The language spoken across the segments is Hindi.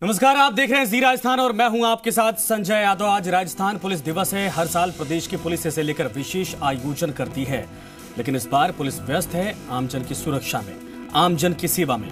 नमस्कार, आप देख रहे हैं जी राजस्थान और मैं हूं आपके साथ संजय यादव। आज राजस्थान पुलिस दिवस है। हर साल प्रदेश की पुलिस इसे लेकर विशेष आयोजन करती है, लेकिन इस बार पुलिस व्यस्त है आमजन की सुरक्षा में, आमजन की सेवा में।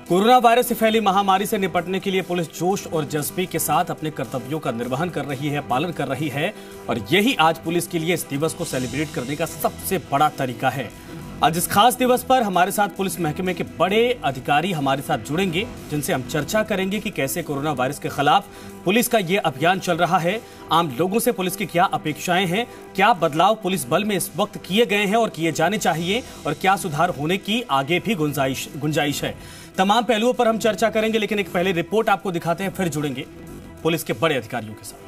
कोरोना वायरस से फैली महामारी से निपटने के लिए पुलिस जोश और जज्बे के साथ अपने कर्तव्यों का निर्वहन कर रही है, पालन कर रही है, और यही आज पुलिस के लिए इस दिवस को सेलिब्रेट करने का सबसे बड़ा तरीका है। आज इस खास दिवस पर हमारे साथ पुलिस महकमे के बड़े अधिकारी हमारे साथ जुड़ेंगे, जिनसे हम चर्चा करेंगे कि कैसे कोरोना वायरस के खिलाफ पुलिस का ये अभियान चल रहा है, आम लोगों से पुलिस की क्या अपेक्षाएं हैं, क्या बदलाव पुलिस बल में इस वक्त किए गए हैं और किए जाने चाहिए, और क्या सुधार होने की आगे भी गुंजाइश है। तमाम पहलुओं पर हम चर्चा करेंगे, लेकिन एक पहले रिपोर्ट आपको दिखाते हैं, फिर जुड़ेंगे पुलिस के बड़े अधिकारियों के साथ।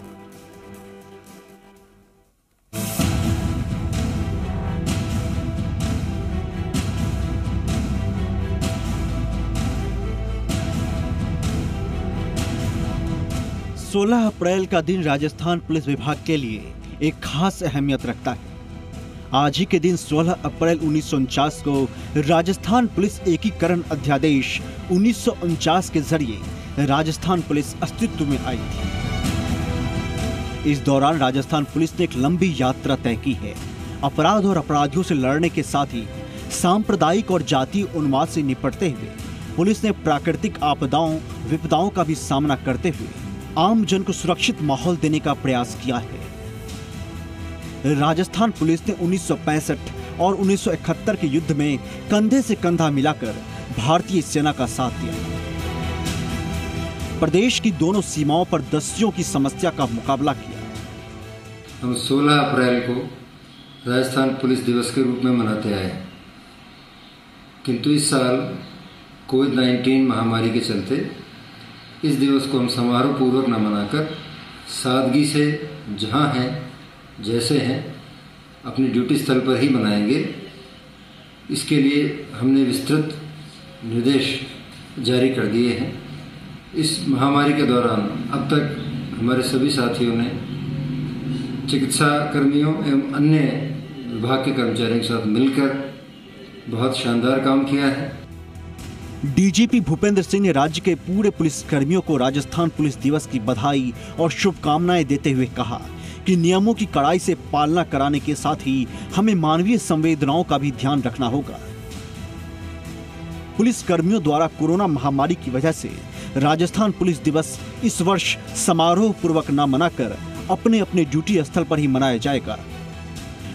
सोलह अप्रैल का दिन राजस्थान पुलिस विभाग के लिए एक खास अहमियत रखता है। आज ही के दिन 16 अप्रैल 1949 को राजस्थान पुलिस एकीकरण अध्यादेश 1949 के जरिए राजस्थान पुलिस अस्तित्व में आई थी। इस दौरान राजस्थान पुलिस ने एक लंबी यात्रा तय की है। अपराध और अपराधियों से लड़ने के साथ ही सांप्रदायिक और जातीय उन्माद से निपटते हुए पुलिस ने प्राकृतिक आपदाओं, विपदाओं का भी सामना करते हुए आम जन को सुरक्षित माहौल देने का प्रयास किया है। राजस्थान पुलिस ने 1965 और 1971 के युद्ध में कंधे से कंधा मिलाकर भारतीय सेना का साथ दिया। प्रदेश की दोनों सीमाओं पर दस्युओं की समस्या का मुकाबला किया। हम 16 अप्रैल को राजस्थान पुलिस दिवस के रूप में मनाते आए, किंतु इस साल कोविड-19 महामारी के चलते इस दिवस को हम समारोह पूर्वक न मनाकर सादगी से जहां हैं, जैसे हैं, अपनी ड्यूटी स्थल पर ही मनाएंगे। इसके लिए हमने विस्तृत निर्देश जारी कर दिए हैं। इस महामारी के दौरान अब तक हमारे सभी साथियों ने चिकित्सा कर्मियों एवं अन्य विभाग के कर्मचारियों के साथ मिलकर बहुत शानदार काम किया है। डीजीपी भूपेंद्र सिंह ने राज्य के पूरे पुलिस कर्मियों को राजस्थान पुलिस दिवस की बधाई और शुभकामनाएं देते हुए कहा कि नियमों की कड़ाई से पालना कराने के साथ ही हमें मानवीय संवेदनाओं का भी ध्यान रखना होगा। पुलिस कर्मियों द्वारा कोरोना महामारी की वजह से राजस्थान पुलिस दिवस इस वर्ष समारोह पूर्वक न मनाकर अपने अपने ड्यूटी स्थल पर ही मनाया जाएगा।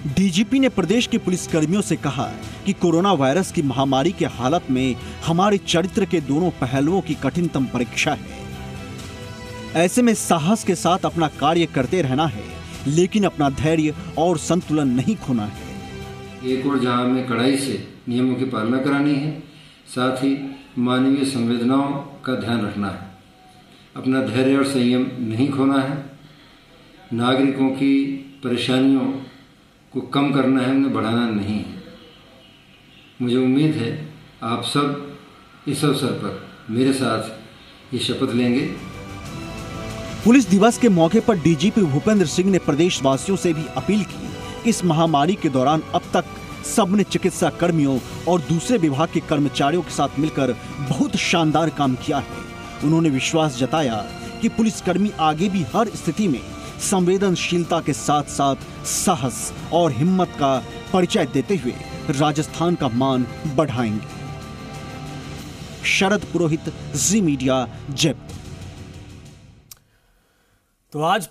डीजीपी ने प्रदेश के पुलिस कर्मियों से कहा कि कोरोना वायरस की महामारी के हालत में हमारे चरित्र के दोनों पहलुओं की कठिनतम परीक्षा है। ऐसे में साहस के साथ अपना कार्य करते रहना है, लेकिन अपना धैर्य और संतुलन नहीं खोना है। एक और जहां हमें कड़ाई से नियमों की पालना करानी है, साथ ही मानवीय संवेदनाओं का ध्यान रखना है। अपना धैर्य और संयम नहीं खोना है। नागरिकों की परेशानियों को कम करना है, उन्हें बढ़ाना नहीं है। मुझे उम्मीद है आप सब इस अवसर पर मेरे साथ ये शपथ लेंगे। पुलिस दिवस के मौके पर डीजीपी भूपेंद्र सिंह ने प्रदेशवासियों से भी अपील की। इस महामारी के दौरान अब तक सबने चिकित्सा कर्मियों और दूसरे विभाग के कर्मचारियों के साथ मिलकर बहुत शानदार काम किया है। उन्होंने विश्वास जताया कि पुलिसकर्मी आगे भी हर स्थिति में संवेदनशीलता के साथ साथ साहस और हिम्मत का परिचय देते हुए राजस्थान का मान बढ़ाएंगे। शरद पुरोहित, जी मीडिया, जयपुर। तो आज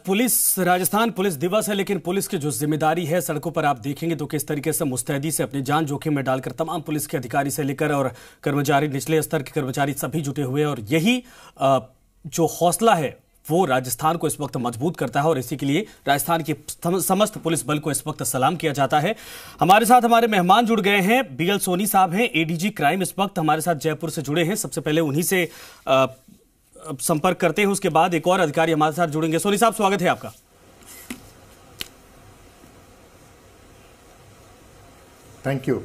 राजस्थान पुलिस दिवस है, लेकिन पुलिस की जो जिम्मेदारी है, सड़कों पर आप देखेंगे तो किस तरीके से मुस्तैदी से अपनी जान जोखिम में डालकर तमाम पुलिस के अधिकारी से लेकर और कर्मचारी, निचले स्तर के कर्मचारी सभी जुटे हुए हैं, और यही जो हौसला है वो राजस्थान को इस वक्त मजबूत करता है, और इसी के लिए राजस्थान की समस्त पुलिस बल को इस वक्त सलाम किया जाता है। हमारे साथ हमारे मेहमान जुड़ गए हैं। बीएल सोनी साहब हैं, एडीजी क्राइम, इस वक्त हमारे साथ जयपुर से जुड़े हैं। सबसे पहले उन्हीं से संपर्क करते हैं, उसके बाद एक और अधिकारी हमारे साथ जुड़ेंगे। सोनी साहब, स्वागत है आपका। Thank you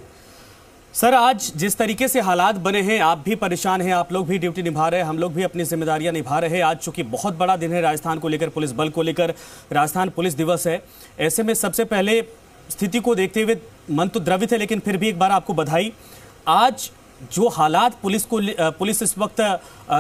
sir. आज जिस तरीके से हालात बने हैं, आप भी परेशान हैं, आप लोग भी ड्यूटी निभा रहे हैं, हम लोग भी अपनी जिम्मेदारियां निभा रहे हैं। आज चूंकि बहुत बड़ा दिन है राजस्थान को लेकर, पुलिस बल को लेकर, राजस्थान पुलिस दिवस है। ऐसे में सबसे पहले स्थिति को देखते हुए मन तो द्रवित है, लेकिन फिर भी एक बार आपको बधाई। आज जो हालात पुलिस इस वक्त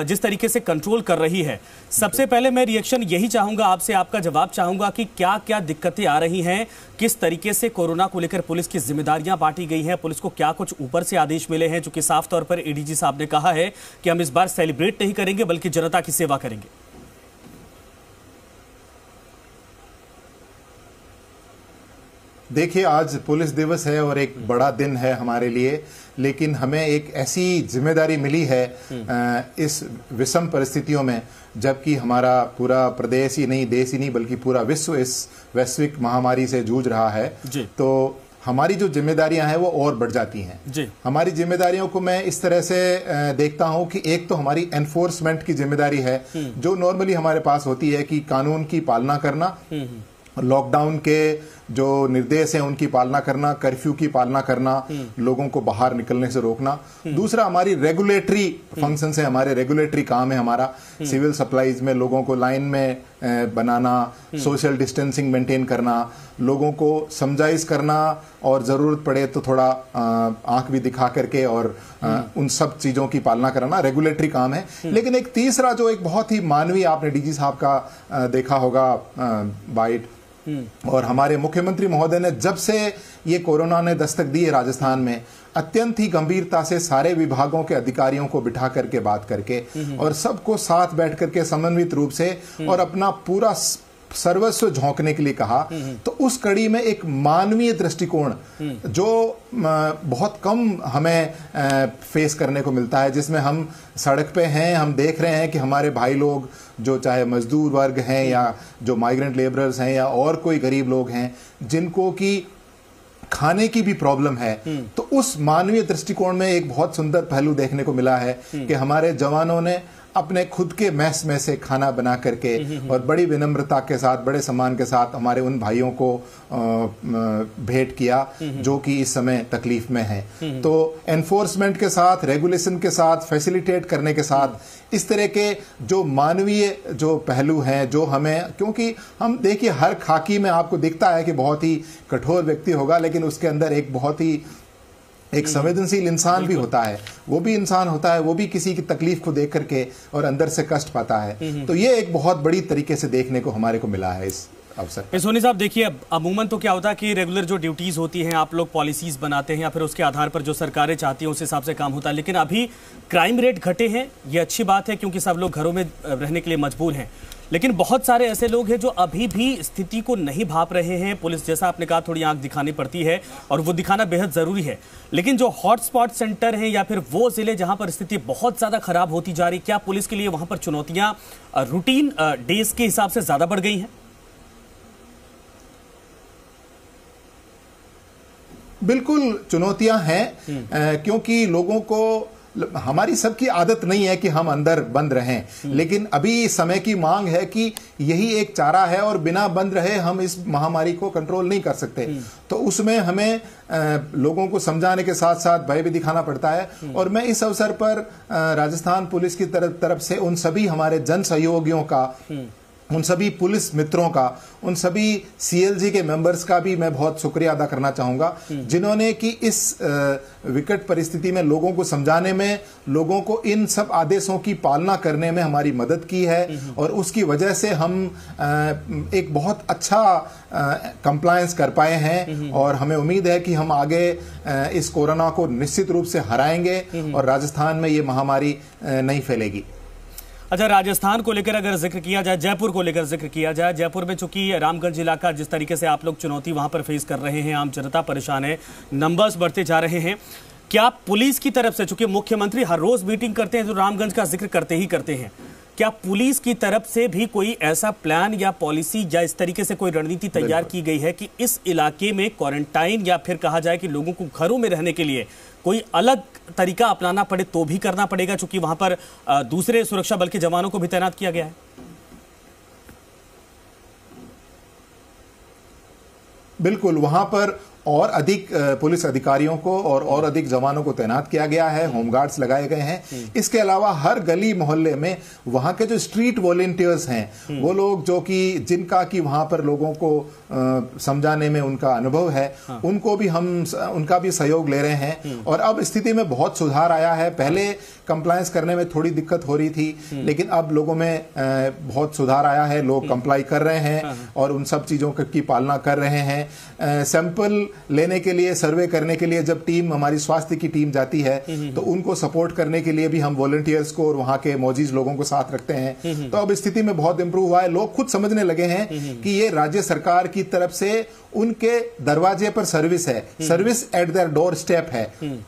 जिस तरीके से कंट्रोल कर रही है, सबसे पहले मैं रिएक्शन यही चाहूंगा आपसे, आपका जवाब चाहूंगा कि क्या क्या दिक्कतें आ रही हैं, किस तरीके से कोरोना को लेकर पुलिस की जिम्मेदारियां बांटी गई हैं, पुलिस को क्या कुछ ऊपर से आदेश मिले हैं, चूंकि साफ तौर पर एडीजी साहब ने कहा है कि हम इस बार सेलिब्रेट नहीं करेंगे बल्कि जनता की सेवा करेंगे। देखिए, आज पुलिस दिवस है और एक बड़ा दिन है हमारे लिए, लेकिन हमें एक ऐसी जिम्मेदारी मिली है इस विषम परिस्थितियों में, जबकि हमारा पूरा प्रदेश ही नहीं, देश ही नहीं, बल्कि पूरा विश्व इस वैश्विक महामारी से जूझ रहा है। तो हमारी जो जिम्मेदारियां हैं वो और बढ़ जाती हैं जी। हमारी जिम्मेदारियों को मैं इस तरह से देखता हूं कि एक तो हमारी एनफोर्समेंट की जिम्मेदारी है, जो नॉर्मली हमारे पास होती है कि कानून की पालना करना, लॉकडाउन के जो निर्देश हैं उनकी पालना करना, कर्फ्यू की पालना करना, लोगों को बाहर निकलने से रोकना। दूसरा हमारी रेगुलेटरी फंक्शंस है, हमारे रेगुलेटरी काम है हमारा, सिविल सप्लाईज में लोगों को लाइन में बनाना, सोशल डिस्टेंसिंग मेंटेन करना, लोगों को समझाइश करना और जरूरत पड़े तो थोड़ा आंख भी दिखा करके और उन सब चीजों की पालना कराना रेगुलेटरी काम है। लेकिन एक तीसरा जो एक बहुत ही मानवीय, आपने डीजी साहब का देखा होगा बाइट, और हमारे मुख्यमंत्री महोदय ने जब से ये कोरोना ने दस्तक दी है राजस्थान में, अत्यंत ही गंभीरता से सारे विभागों के अधिकारियों को बिठा करके बात करके और सबको साथ बैठ करके समन्वित रूप से और अपना पूरा सर्वस्व झोंकने के लिए कहा। तो उस कड़ी में एक मानवीय दृष्टिकोण जो बहुत कम हमें फेस करने को मिलता है, जिसमें हम सड़क पे हैं, हम देख रहे हैं कि हमारे भाई लोग जो चाहे मजदूर वर्ग हैं या जो माइग्रेंट लेबरर्स हैं या और कोई गरीब लोग हैं जिनको की खाने की भी प्रॉब्लम है। तो उस मानवीय दृष्टिकोण में एक बहुत सुंदर पहलू देखने को मिला है कि हमारे जवानों ने अपने खुद के मैस में से खाना बना करके और बड़ी विनम्रता के साथ, बड़े सम्मान के साथ हमारे उन भाइयों को भेंट किया जो कि इस समय तकलीफ में है। तो एनफोर्समेंट के साथ, रेगुलेशन के साथ, फैसिलिटेट करने के साथ इस तरह के जो मानवीय जो पहलू हैं, जो हमें, क्योंकि हम देखिए हर खाकी में आपको दिखता है कि बहुत ही कठोर व्यक्ति होगा, लेकिन उसके अंदर एक बहुत ही एक संवेदनशील इंसान भी होता है, वो भी इंसान होता है, वो भी किसी की तकलीफ को देख करके और अंदर से कष्ट पाता है। तो ये एक बहुत बड़ी तरीके से देखने को हमारे को मिला है इस अवसर। सोनी साहब, देखिए अमूमन तो क्या होता है कि रेगुलर जो ड्यूटीज होती हैं आप लोग पॉलिसीज बनाते हैं या फिर उसके आधार पर जो सरकारें चाहती हैं उस हिसाब से काम होता है, लेकिन अभी क्राइम रेट घटे हैं, ये अच्छी बात है क्योंकि सब लोग घरों में रहने के लिए मजबूर हैं, लेकिन बहुत सारे ऐसे लोग हैं जो अभी भी स्थिति को नहीं भांप रहे हैं। पुलिस, जैसा आपने कहा, थोड़ी आंख दिखानी पड़ती है और वो दिखाना बेहद जरूरी है, लेकिन जो हॉटस्पॉट सेंटर हैं या फिर वो जिले जहां पर स्थिति बहुत ज्यादा खराब होती जा रही, क्या पुलिस के लिए वहां पर चुनौतियां रूटीन डेज के हिसाब से ज्यादा बढ़ गई हैं? बिल्कुल चुनौतियां हैं, क्योंकि लोगों को, हमारी सबकी आदत नहीं है कि हम अंदर बंद रहें, लेकिन अभी समय की मांग है कि यही एक चारा है और बिना बंद रहे हम इस महामारी को कंट्रोल नहीं कर सकते। तो उसमें हमें लोगों को समझाने के साथ साथ भय भी दिखाना पड़ता है। और मैं इस अवसर पर राजस्थान पुलिस की तरफ से उन सभी हमारे जन सहयोगियों का, उन सभी पुलिस मित्रों का, उन सभी सीएलजी के मेंबर्स का भी मैं बहुत शुक्रिया अदा करना चाहूंगा, जिन्होंने कि इस विकट परिस्थिति में लोगों को समझाने में, लोगों को इन सब आदेशों की पालना करने में हमारी मदद की है। और उसकी वजह से हम एक बहुत अच्छा कंप्लायंस कर पाए हैं और हमें उम्मीद है कि हम आगे इस कोरोना को निश्चित रूप से हराएंगे और राजस्थान में ये महामारी नहीं फैलेगी। अच्छा, राजस्थान को लेकर अगर जिक्र किया जाए, जयपुर को लेकर जिक्र किया जाए, जयपुर में चूंकि रामगंज इलाका, जिस तरीके से आप लोग चुनौती वहां पर फेस कर रहे हैं, आम जनता परेशान है, नंबर्स बढ़ते जा रहे हैं, क्या पुलिस की तरफ से, चूंकि मुख्यमंत्री हर रोज मीटिंग करते हैं तो रामगंज का जिक्र करते ही करते हैं, क्या पुलिस की तरफ से भी कोई ऐसा प्लान या पॉलिसी या इस तरीके से कोई रणनीति तैयार की गई है कि इस इलाके में क्वारंटाइन या फिर कहा जाए कि लोगों को घरों में रहने के लिए कोई अलग तरीका अपनाना पड़े तो भी करना पड़ेगा, चूंकि वहां पर दूसरे सुरक्षा बल के जवानों को भी तैनात किया गया है? बिल्कुल, वहां पर और अधिक पुलिस अधिकारियों को और अधिक जवानों को तैनात किया गया है, होमगार्ड्स लगाए गए हैं। इसके अलावा हर गली मोहल्ले में वहां के जो स्ट्रीट वॉलंटियर्स हैं, वो लोग जो कि जिनका कि वहां पर लोगों को समझाने में उनका अनुभव है, उनको भी हम उनका भी सहयोग ले रहे हैं। और अब स्थिति में बहुत सुधार आया है। पहले कंप्लायंस करने में थोड़ी दिक्कत हो रही थी, लेकिन अब लोगों में बहुत सुधार आया है। लोग कंप्लाई कर रहे हैं और उन सब चीजों की पालना कर रहे हैं। सैंपल लेने के लिए, सर्वे करने के लिए जब टीम, हमारी स्वास्थ्य की टीम जाती है, तो उनको सपोर्ट करने के लिए भी हम वॉलंटियर्स को और वहां के मौजूद लोगों को साथ रखते हैं। तो अब स्थिति में बहुत इंप्रूव हुआ है। लोग खुद समझने लगे हैं कि ये राज्य सरकार की तरफ से उनके दरवाजे पर सर्विस है, service eight their door step है।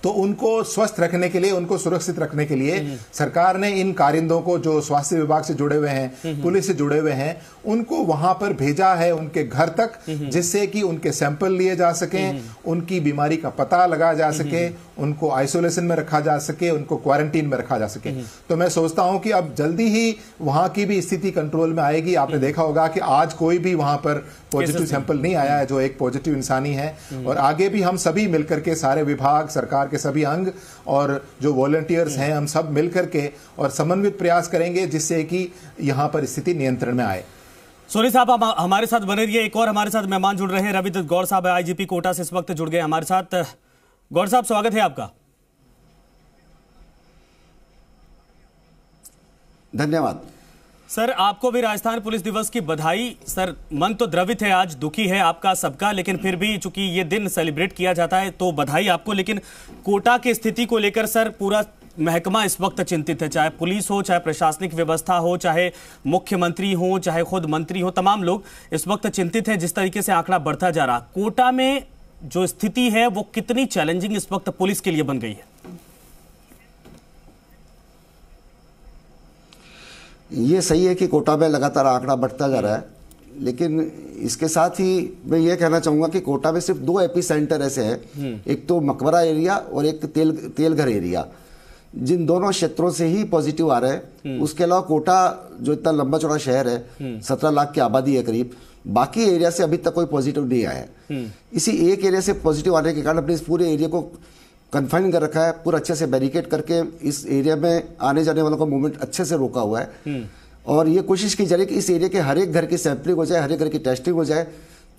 तो उनको स्वस्थ रखने के लिए, उनको सुरक्षित रखने के लिए सरकार ने इन कारिंदों को, जो स्वास्थ्य विभाग से जुड़े हुए हैं, पुलिस से जुड़े हुए हैं, उनको वहां पर भेजा है उनके घर तक, जिससे कि उनके सैंपल लिए जा सकें, उनकी बीमारी का पता लगाया जा सके, उनको आइसोलेशन में रखा जा सके, उनको क्वारंटीन में रखा जा सके। तो मैं सोचता हूं कि अब जल्दी ही वहां की भी स्थिति कंट्रोल में आएगी। आपने देखा होगा कि आज कोई भी वहां पर पॉजिटिव सैंपल नहीं आया है, जो एक पॉजिटिव इंसानी है। और आगे भी हम सभी मिलकर के, सारे विभाग, सरकार के सभी अंग और जो वॉलंटियर्स हैं, हम सब मिलकर के और समन्वित प्रयास करेंगे, जिससे कि यहां पर स्थिति नियंत्रण में आए। सोनी साहब, आप हमारे साथ बने रहिए। एक और हमारे साथ मेहमान जुड़ रहे हैं, रविदत्त गौड़ साहब आईजीपी कोटा से इस वक्त जुड़ गए हमारे साथ। गौड़ साहब, स्वागत है आपका। धन्यवाद सर। आपको भी राजस्थान पुलिस दिवस की बधाई। सर, मन तो द्रवित है, आज दुखी है आपका सबका, लेकिन फिर भी चूंकि ये दिन सेलिब्रेट किया जाता है तो बधाई आपको। लेकिन कोटा की स्थिति को लेकर सर पूरा महकमा इस वक्त चिंतित है, चाहे पुलिस हो, चाहे प्रशासनिक व्यवस्था हो, चाहे मुख्यमंत्री हो, चाहे खुद मंत्री हो, तमाम लोग इस वक्त चिंतित हैं जिस तरीके से आंकड़ा बढ़ता जा रहा। कोटा में जो स्थिति है वो कितनी चैलेंजिंग इस वक्त पुलिस के लिए बन गई है? ये सही है कि कोटा में लगातार आंकड़ा बढ़ता जा रहा है, लेकिन इसके साथ ही मैं ये कहना चाहूंगा कि कोटा में सिर्फ 2 एपी सेंटर ऐसे हैं, एक तो मकबरा एरिया और एक तेलघर एरिया, जिन दोनों क्षेत्रों से ही पॉजिटिव आ रहे हैं। उसके अलावा कोटा जो इतना लंबा चौड़ा शहर है, 17 लाख की आबादी है करीब, बाकी एरिया से अभी तक कोई पॉजिटिव नहीं आया है। इसी एक एरिया से पॉजिटिव आने के कारण अपने इस पूरे एरिया को कन्फाइन कर रखा है, पूरा अच्छे से बैरिकेड करके इस एरिया में आने जाने वालों का मूवमेंट अच्छे से रोका हुआ है। और ये कोशिश की जा रही है कि इस एरिया के हर एक घर की सैंपलिंग हो जाए, हर एक घर की टेस्टिंग हो जाए,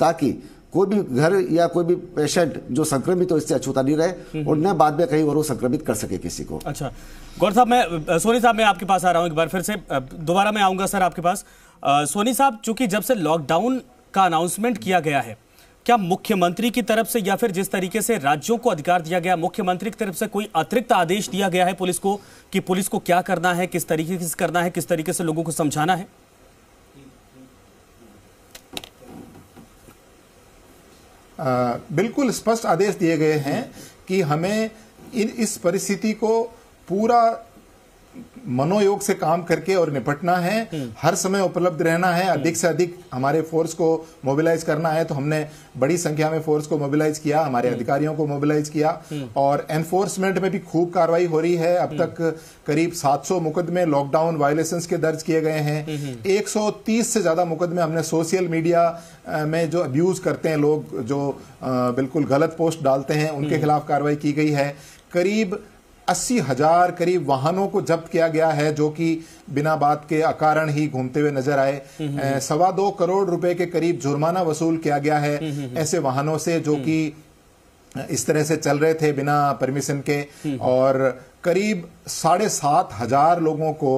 ताकि कोई भी घर या कोई भी पेशेंट जो संक्रमित हो इससे अछूता नहीं रहे और न बाद में कहीं और वो संक्रमित कर सके किसी को। अच्छा गौर साहब, मैं सोनी साहब मैं आपके पास आ रहा हूं एक बार फिर से, दोबारा मैं आऊंगा सर आपके पास। सोनी साहब, चूंकि जब से लॉकडाउन का अनाउंसमेंट किया गया है, क्या मुख्यमंत्री की तरफ से या फिर जिस तरीके से राज्यों को अधिकार दिया गया, मुख्यमंत्री की तरफ से कोई अतिरिक्त आदेश दिया गया है पुलिस को कि पुलिस को क्या करना है, किस तरीके से करना है, किस तरीके से लोगों को समझाना है? बिल्कुल स्पष्ट आदेश दिए गए हैं कि हमें इस परिस्थिति को पूरा मनोयोग से काम करके और निपटना है, हर समय उपलब्ध रहना है, अधिक से अधिक हमारे फोर्स को मोबिलाइज करना है। तो हमने बड़ी संख्या में फोर्स को मोबिलाइज किया, हमारे अधिकारियों को मोबिलाइज किया और एनफोर्समेंट में भी खूब कार्रवाई हो रही है। अब तक करीब 700 मुकदमे लॉकडाउन वायलेशंस के दर्ज किए गए हैं। 130 से ज्यादा मुकदमे हमने सोशल मीडिया में जो अब्यूज करते हैं लोग, जो बिल्कुल गलत पोस्ट डालते हैं, उनके खिलाफ कार्रवाई की गई है। करीब 80,000 करीब वाहनों को जब्त किया गया है, जो कि बिना बात के अकारण ही घूमते हुए नजर आए। 2.25 करोड़ रुपए के करीब जुर्माना वसूल किया गया है ऐसे वाहनों से जो कि इस तरह से चल रहे थे बिना परमिशन के। और करीब 7,500 लोगों को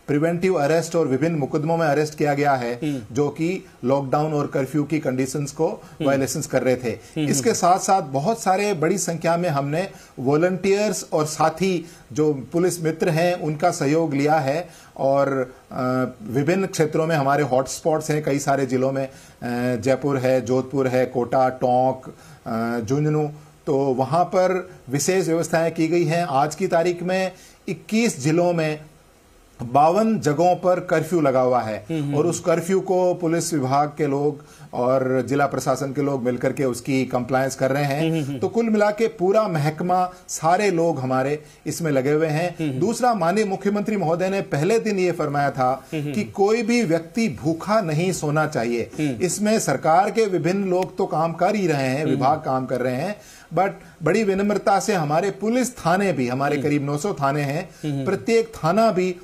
प्रिवेंटिव अरेस्ट और विभिन्न मुकदमों में अरेस्ट किया गया है, जो कि लॉकडाउन और कर्फ्यू की कंडीशंस को वायलेशंस कर रहे थे। इसके साथ साथ बहुत सारे बड़ी संख्या में हमने वॉलंटियर्स और साथी जो पुलिस मित्र हैं उनका सहयोग लिया है। और विभिन्न क्षेत्रों में हमारे हॉटस्पॉट्स हैं कई सारे जिलों में, जयपुर है, जोधपुर है, कोटा, टोंक, झुंझुनू, तो वहां पर विशेष व्यवस्थाएं की गई हैं। आज की तारीख में 21 जिलों में 52 जगहों पर कर्फ्यू लगा हुआ है और उस कर्फ्यू को पुलिस विभाग के लोग और जिला प्रशासन के लोग मिलकर के उसकी कंप्लायंस कर रहे हैं। तो कुल मिला के पूरा महकमा, सारे लोग हमारे इसमें लगे हुए हैं। दूसरा, माननीय मुख्यमंत्री महोदय ने पहले दिन ये फरमाया था कि कोई भी व्यक्ति भूखा नहीं सोना चाहिए। इसमें सरकार के विभिन्न लोग तो काम कर ही रहे हैं, विभाग काम कर रहे हैं, बट बड़ी विनम्रता से हमारे पुलिस थाने भी, हमारे करीब 900 थाने हैं, प्रत्येक थाना भी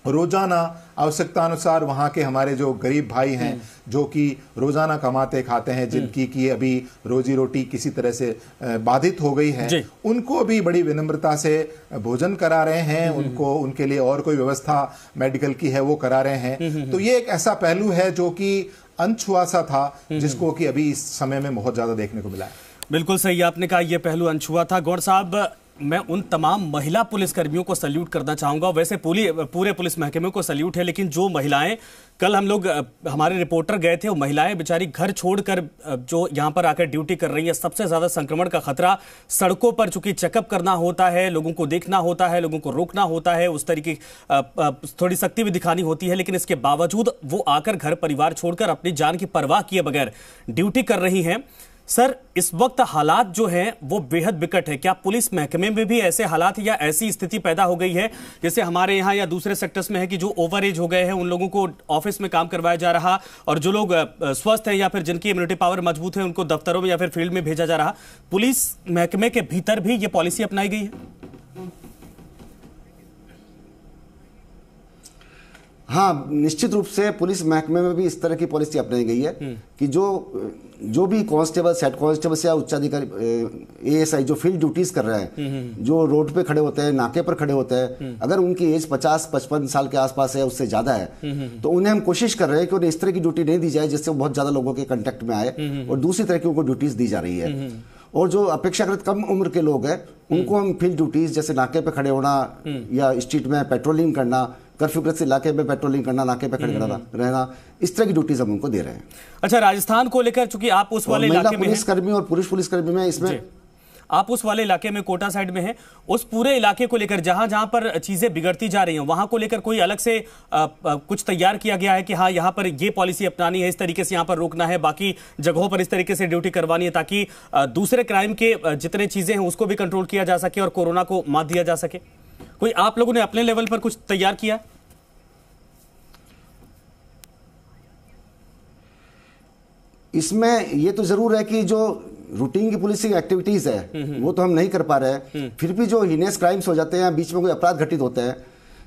रोजाना आवश्यकता अनुसार वहां के हमारे जो गरीब भाई हैं जो कि रोजाना कमाते खाते हैं, जिनकी की अभी रोजी रोटी किसी तरह से बाधित हो गई है, उनको भी बड़ी विनम्रता से भोजन करा रहे हैं। उनको, उनके लिए और कोई व्यवस्था मेडिकल की है वो करा रहे हैं। तो ये एक ऐसा पहलू है जो कि अनछुआ सा था, जिसको कि अभी इस समय में बहुत ज्यादा देखने को मिला है। बिल्कुल सही आपने कहा, यह पहलू अनछुआ था। गौर साहब, मैं उन तमाम महिला पुलिसकर्मियों को सल्यूट करना चाहूंगा। वैसे पूरे पुलिस महकमे को सल्यूट है, लेकिन जो महिलाएं, कल हम लोग, हमारे रिपोर्टर गए थे, वो महिलाएं बेचारी घर छोड़कर जो यहां पर आकर ड्यूटी कर रही है। सबसे ज्यादा संक्रमण का खतरा सड़कों पर, चूंकि चेकअप करना होता है, लोगों को देखना होता है, लोगों को रोकना होता है, उस तरीके थोड़ी सख्ती भी दिखानी होती है, लेकिन इसके बावजूद वो आकर घर परिवार छोड़कर अपनी जान की परवाह किए बगैर ड्यूटी कर रही हैं। सर, इस वक्त हालात जो हैं वो बेहद विकट है। क्या पुलिस महकमे में भी ऐसे हालात या ऐसी स्थिति पैदा हो गई है जैसे हमारे यहाँ या दूसरे सेक्टर्स में है कि जो ओवर एज हो गए हैं उन लोगों को ऑफिस में काम करवाया जा रहा, और जो लोग स्वस्थ हैं या फिर जिनकी इम्यूनिटी पावर मजबूत है उनको दफ्तरों में या फिर फील्ड में भेजा जा रहा? पुलिस महकमे के भीतर भी ये पॉलिसी अपनाई गई है? हाँ, निश्चित रूप से पुलिस महकमे में भी इस तरह की पॉलिसी अपनाई गई है कि जो भी कांस्टेबल, हेड कांस्टेबल या उच्चाधिकारी, एएसआई जो फील्ड ड्यूटीज कर रहे हैं, जो रोड पे खड़े होते हैं, नाके पर खड़े होते हैं, अगर उनकी एज 50-55 साल के आसपास है, उससे ज्यादा है, तो उन्हें हम कोशिश कर रहे हैं कि उन्हें इस तरह की ड्यूटी नहीं दी जाए जिससे वो बहुत ज्यादा लोगों के कांटेक्ट में आए, और दूसरी तरह की उनको ड्यूटीज दी जा रही है। और जो अपेक्षाकृत कम उम्र के लोग हैं उनको हम फील्ड ड्यूटीज, जैसे नाके पे खड़े होना या स्ट्रीट में पेट्रोलिंग करना, कर्फ्यूग्रस्त इलाके में पेट्रोलिंग करना, नाके पे खड़े रहना, इस तरह की ड्यूटीज हम उनको दे रहे हैं। अच्छा, राजस्थान को लेकर चूंकि आप उस वाले इलाके में पुलिसकर्मी और पुरुष पुलिसकर्मी में इसमें आप उस वाले इलाके में, कोटा साइड में हैं, उस पूरे इलाके को लेकर जहां जहां पर चीजें बिगड़ती जा रही हैं वहां को लेकर कोई अलग से कुछ तैयार किया गया है कि हाँ यहां पर ये पॉलिसी अपनानी है, इस तरीके से यहां पर रोकना है, बाकी जगहों पर इस तरीके से ड्यूटी करवानी है, ताकि दूसरे क्राइम के जितने चीजें हैं उसको भी कंट्रोल किया जा सके और कोरोना को मात दिया जा सके? कोई आप लोगों ने अपने लेवल पर कुछ तैयार किया? इसमें ये तो जरूर है कि जो रूटीन की पुलिसिंग एक्टिविटीज है वो तो हम नहीं कर पा रहे हैं, फिर भी जो हीनियस क्राइम्स हो जाते हैं, बीच में कोई अपराध घटित होते हैं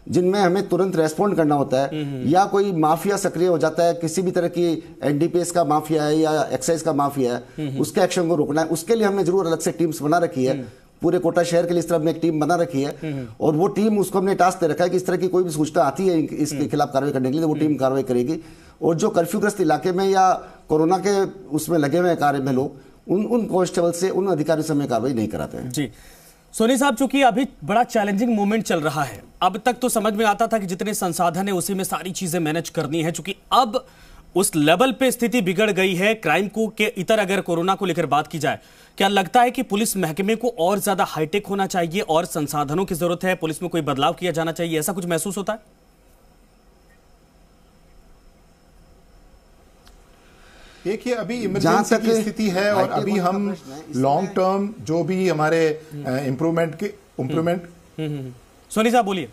जिनमें हमें तुरंत रेस्पॉन्ड करना होता है, या कोई माफिया सक्रिय हो जाता है, किसी भी तरह की एनडीपीएस का माफिया है या एक्साइज का माफिया है, उसके एक्शन को रोकना है, उसके लिए हमने जरूर अलग से टीम्स बना रखी है। पूरे कोटा शहर के लिए इस तरह हमने एक टीम बना रखी है, और वो टीम, उसको हमने टास्क दे रखा है कि इस तरह की कोई भी सूचना आती है इसके खिलाफ कार्रवाई करने के लिए, तो वो टीम कार्रवाई करेगी। और जो कर्फ्यूग्रस्त इलाके में या कोरोना के उसमें लगे हुए कार्य में लोग, उन कांस्टेबल से, उन अधिकारियों से हमें कार्रवाई नहीं कराते हैं। जी सोनी साहब, चूंकि अभी बड़ा चैलेंजिंग मोमेंट चल रहा है, अब तक तो समझ में आता था कि जितने संसाधन है उसी में सारी चीजें मैनेज करनी है, चूंकि अब उस लेवल पे स्थिति बिगड़ गई है क्राइम को के इतर, अगर कोरोना को लेकर बात की जाए, क्या लगता है कि पुलिस महकमे को और ज्यादा हाईटेक होना चाहिए और संसाधनों की जरूरत है, पुलिस में कोई बदलाव किया जाना चाहिए, ऐसा कुछ महसूस होता है? देखिए, अभी इमरजेंसी की स्थिति है और अभी हम लॉन्ग टर्म जो भी हमारे इम्प्रूवमेंट सोनी साहब बोलिए।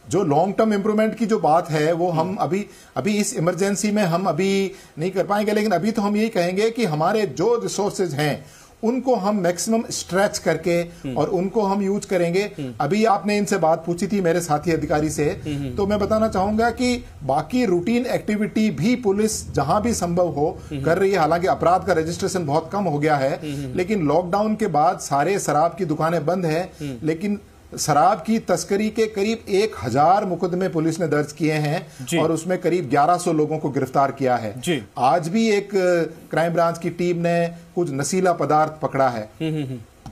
जो लॉन्ग टर्म इम्प्रूवमेंट की जो बात है वो हम अभी इस इमरजेंसी में हम अभी नहीं कर पाएंगे, लेकिन अभी तो हम यही कहेंगे कि हमारे जो रिसोर्सेज हैं उनको हम मैक्सिमम स्ट्रेच करके और उनको हम यूज करेंगे। अभी आपने इनसे बात पूछी थी मेरे साथी अधिकारी से, तो मैं बताना चाहूंगा कि बाकी रूटीन एक्टिविटी भी पुलिस जहां भी संभव हो कर रही है। हालांकि अपराध का रजिस्ट्रेशन बहुत कम हो गया है, लेकिन लॉकडाउन के बाद सारे शराब की दुकानें बंद हैं, लेकिन शराब की तस्करी के करीब 1000 मुकदमे पुलिस ने दर्ज किए हैं और उसमें करीब 1100 लोगों को गिरफ्तार किया है। आज भी एक क्राइम ब्रांच की टीम ने कुछ नशीला पदार्थ पकड़ा है।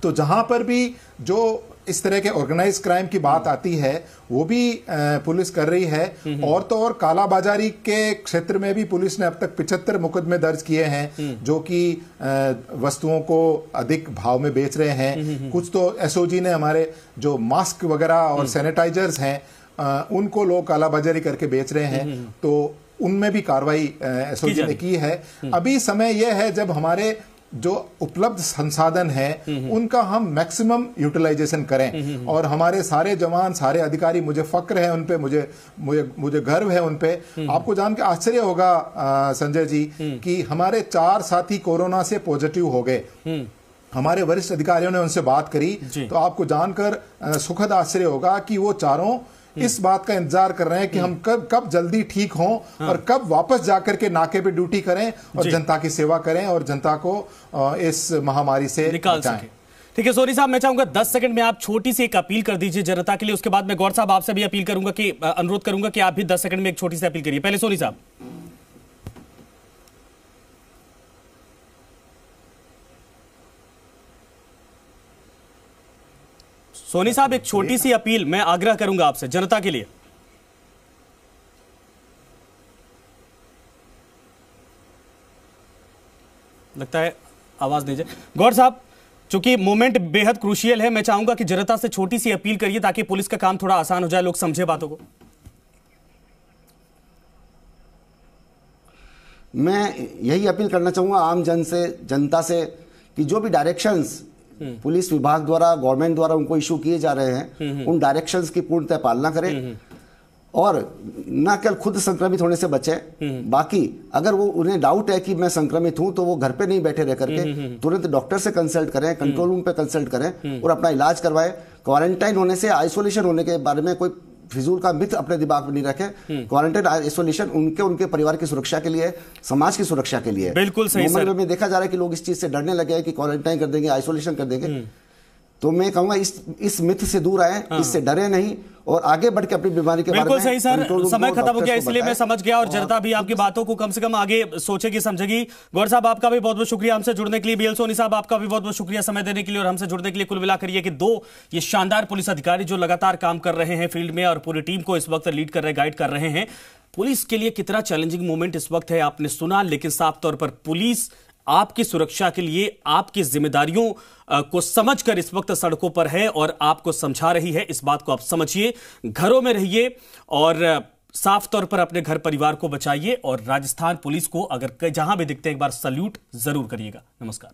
तो जहां पर भी जो इस तरह के ऑर्गेनाइज क्राइम की बात आती है वो भी पुलिस कर रही है। और तो और कालाबाजारी के क्षेत्र में भी पुलिस ने अब तक 75 मुकदमे दर्ज किए हैं जो कि वस्तुओं को अधिक भाव में बेच रहे हैं। कुछ तो एसओजी ने हमारे जो मास्क वगैरह और सैनिटाइजर्स हैं उनको लोग कालाबाजारी करके बेच रहे हैं, तो उनमें भी कार्रवाई एसओजी ने की है। अभी समय यह है जब हमारे जो उपलब्ध संसाधन है उनका हम मैक्सिमम यूटिलाइजेशन करें और हमारे सारे जवान, सारे अधिकारी, मुझे फक्र है उन पे, मुझे गर्व है उन पे। आपको जान के आश्चर्य होगा संजय जी कि हमारे 4 साथी कोरोना से पॉजिटिव हो गए। हमारे वरिष्ठ अधिकारियों ने उनसे बात करी तो आपको जानकर सुखद आश्चर्य होगा कि वो चारों इस बात का इंतजार कर रहे हैं कि हम कब जल्दी ठीक हों और कब वापस जाकर के नाके पे ड्यूटी करें और जनता की सेवा करें और जनता को इस महामारी से निकाल सकें। ठीक है सोनी साहब, मैं चाहूंगा 10 सेकंड में आप छोटी सी एक अपील कर दीजिए जनता के लिए। उसके बाद मैं गौर साहब आपसे भी अपील करूंगा कि अनुरोध करूंगा कि आप भी 10 सेकंड में एक छोटी सी अपील करिए। पहले सोनी साहब। सोनी साहब, एक छोटी सी अपील मैं आग्रह करूंगा आपसे जनता के लिए। लगता है आवाज दीजिए। गौर साहब, चूंकि मोमेंट बेहद क्रूशियल है, मैं चाहूंगा कि जनता से छोटी सी अपील करिए ताकि पुलिस का काम थोड़ा आसान हो जाए, लोग समझे बातों को। मैं यही अपील करना चाहूंगा आम जनता से कि जो भी डायरेक्शंस पुलिस विभाग द्वारा, गवर्नमेंट द्वारा उनको इशू किए जा रहे हैं, उन डायरेक्शंस की पूर्णतः पालना करें और न केवल खुद संक्रमित होने से बचे, बाकी अगर वो उन्हें डाउट है कि मैं संक्रमित हूं तो वो घर पे नहीं बैठे रह करके तुरंत डॉक्टर से कंसल्ट करें, कंट्रोल रूम पे कंसल्ट करें और अपना इलाज करवाएं। क्वारंटाइन होने से, आइसोलेशन होने के बारे में कोई फिजूल का मिथ अपने दिमाग में नहीं रखें। क्वारंटाइन, आइसोलेशन उनके परिवार की सुरक्षा के लिए, समाज की सुरक्षा के लिए। बिल्कुल सही सर। में देखा जा रहा है कि लोग इस चीज से डरने लगे हैं कि क्वारंटाइन कर देंगे, आइसोलेशन कर देंगे। तो मैं कहूंगा इस मिथ से दूर आए, इससे डरे नहीं और आगे बढ़ के अपनी बीमारी के बारे में। बिल्कुल सही सर, समय खत्म हो गया इसलिए मैं समझ गया और जनता भी आपकी बातों को कम से कम आगे सोचेगी, समझेगी। गौर साहब, आपका भी बहुत बहुत शुक्रिया हमसे जुड़ने के लिए। बीएल सोनी साहब, आपका भी बहुत बहुत शुक्रिया समय देने के लिए और हमसे जुड़ने के लिए। कुल मिलाकर ये कि 2 ये शानदार पुलिस अधिकारी जो लगातार काम कर रहे हैं फील्ड में और पूरी टीम को इस वक्त लीड कर रहे, गाइड कर रहे हैं। पुलिस के लिए कितना चैलेंजिंग मोमेंट इस वक्त है आपने सुना, लेकिन साफ तौर पर पुलिस आपकी सुरक्षा के लिए आपकी जिम्मेदारियों को समझकर इस वक्त सड़कों पर है और आपको समझा रही है। इस बात को आप समझिए, घरों में रहिए और साफ तौर पर अपने घर परिवार को बचाइए। और राजस्थान पुलिस को अगर जहां भी दिखते हैं एक बार सल्यूट जरूर करिएगा। नमस्कार।